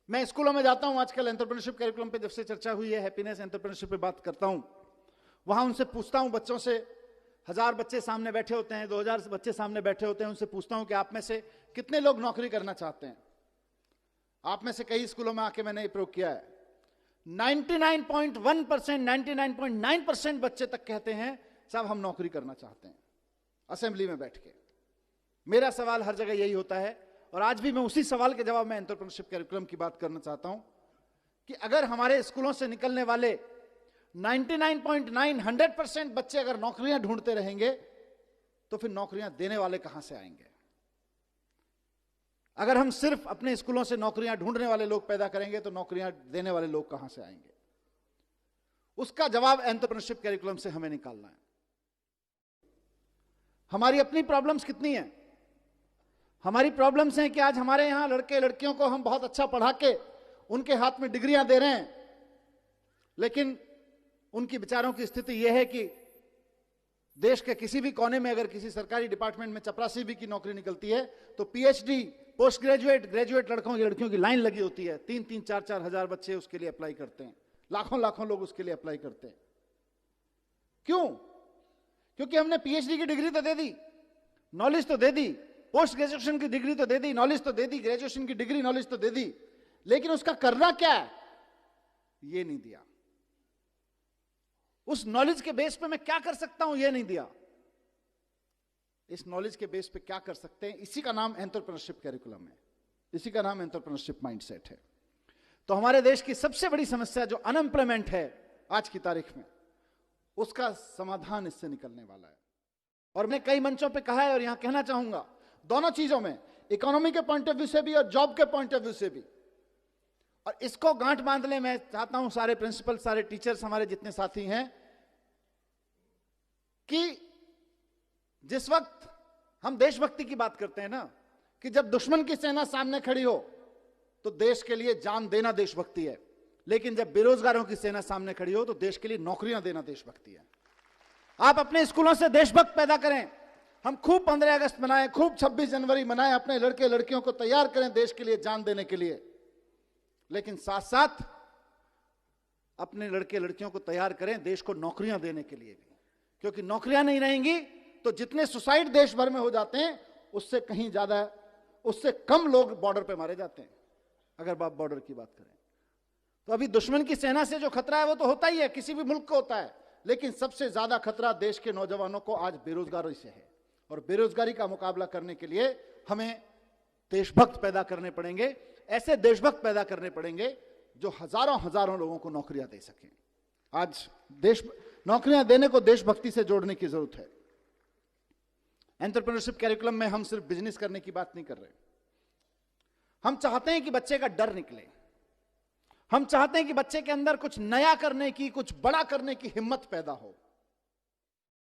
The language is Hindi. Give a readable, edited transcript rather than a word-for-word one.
मैं स्कूलों में जाता हूं, आजकल एंटरप्रेन्योरशिप करिकुलम पे जब से चर्चा हुई है, हैप्पीनेस एंटरप्रेन्योरशिप पे बात करता हूं, वहां उनसे पूछता हूं, बच्चों से, 1000 बच्चे सामने बैठे होते हैं, 2000 बच्चे सामने बैठे होते हैं, उनसे पूछता हूं कि आप में से कितने लोग नौकरी करना चाहते हैं। आप में से कई स्कूलों में आके मैंने ये प्रयोग किया है, 99.1%, 99.9% बच्चे तक कहते हैं साहब हम नौकरी करना चाहते हैं, असेंबली में बैठ के। मेरा सवाल हर जगह यही होता है, और आज भी मैं उसी सवाल के जवाब में एंटरप्रेन्योरशिप करिकुलम की बात करना चाहता हूं कि अगर हमारे स्कूलों से निकलने वाले 99.9, 100% बच्चे अगर नौकरियां ढूंढते रहेंगे तो फिर नौकरियां देने वाले कहां से आएंगे? अगर हम सिर्फ अपने स्कूलों से नौकरियां ढूंढने वाले लोग पैदा करेंगे तो नौकरियां देने वाले लोग कहां से आएंगे? उसका जवाब एंटरप्रेन्योरशिप करिकुलम से हमें निकालना है। हमारी अपनी प्रॉब्लम्स कितनी हैं? हमारी प्रॉब्लम्स हैं कि आज हमारे यहां लड़के लड़कियों को हम बहुत अच्छा पढ़ा के उनके हाथ में डिग्रियां दे रहे हैं, लेकिन उनकी बेचारों की स्थिति यह है कि देश के किसी भी कोने में अगर किसी सरकारी डिपार्टमेंट में चपरासी भी की नौकरी निकलती है तो पीएचडी, पोस्ट ग्रेजुएट, ग्रेजुएट लड़कों की लड़कियों की लाइन लगी होती है। 3-3, 4-4 हजार बच्चे उसके लिए अप्लाई करते हैं, लाखों लाखों लोग उसके लिए अप्लाई करते हैं। क्यों? क्योंकि हमने पीएचडी की डिग्री तो दे दी, नॉलेज तो दे दी, पोस्ट ग्रेजुएशन की डिग्री तो दे दी, नॉलेज तो दे दी, ग्रेजुएशन की डिग्री नॉलेज तो दे दी, लेकिन उसका करना क्या है ये नहीं दिया। उस नॉलेज के बेस पे मैं क्या कर सकता हूं ये नहीं दिया। इस नॉलेज के बेस पे क्या कर सकते हैं, इसी का नाम एंटरप्रेन्योरशिप करिकुलम है, इसी का नाम एंटरप्रेन्योरशिप माइंडसेट है। तो हमारे देश की सबसे बड़ी समस्या जो अनएम्प्लॉयमेंट है आज की तारीख में, उसका समाधान इससे निकलने वाला है। और मैं कई मंचों पे कहा है और यहां कहना चाहूंगा, दोनों चीजों में, इकोनॉमी के पॉइंट ऑफ व्यू से भी और जॉब के पॉइंट ऑफ व्यू से भी। और इसको गांठ बांध ले, मैं चाहता हूं सारे प्रिंसिपल, सारे टीचर्स, हमारे जितने साथी हैं, कि जिस वक्त हम देशभक्ति की बात करते हैं ना, कि जब दुश्मन की सेना सामने खड़ी हो तो देश के लिए जान देना देशभक्ति है, लेकिन जब बेरोजगारों की सेना सामने खड़ी हो तो देश के लिए नौकरियां देना देशभक्ति है। आप अपने स्कूलों से देशभक्त पैदा करें, हम खूब 15 अगस्त मनाएं, खूब 26 जनवरी मनाएं, अपने लड़के लड़कियों को तैयार करें देश के लिए जान देने के लिए, लेकिन साथ साथ अपने लड़के लड़कियों को तैयार करें देश को नौकरियां देने के लिए भी। क्योंकि नौकरियां नहीं रहेंगी तो जितने सुसाइड देश भर में हो जाते हैं उससे कहीं ज्यादा, उससे कम लोग बॉर्डर पे मारे जाते हैं। अगर आप बॉर्डर की बात करें तो अभी दुश्मन की सेना से जो खतरा है वो तो होता ही है, किसी भी मुल्क को होता है, लेकिन सबसे ज्यादा खतरा देश के नौजवानों को आज बेरोजगारी से है। और बेरोजगारी का मुकाबला करने के लिए हमें देशभक्त पैदा करने पड़ेंगे, ऐसे देशभक्त पैदा करने पड़ेंगे जो हजारों हजारों लोगों को नौकरियां दे सकें। आज देश नौकरियां देने को देशभक्ति से जोड़ने की जरूरत है। एंटरप्रेन्योरशिप करिकुलम में हम सिर्फ बिजनेस करने की बात नहीं कर रहे, हम चाहते हैं कि बच्चे का डर निकले, हम चाहते हैं कि बच्चे के अंदर कुछ नया करने की, कुछ बड़ा करने की हिम्मत पैदा हो।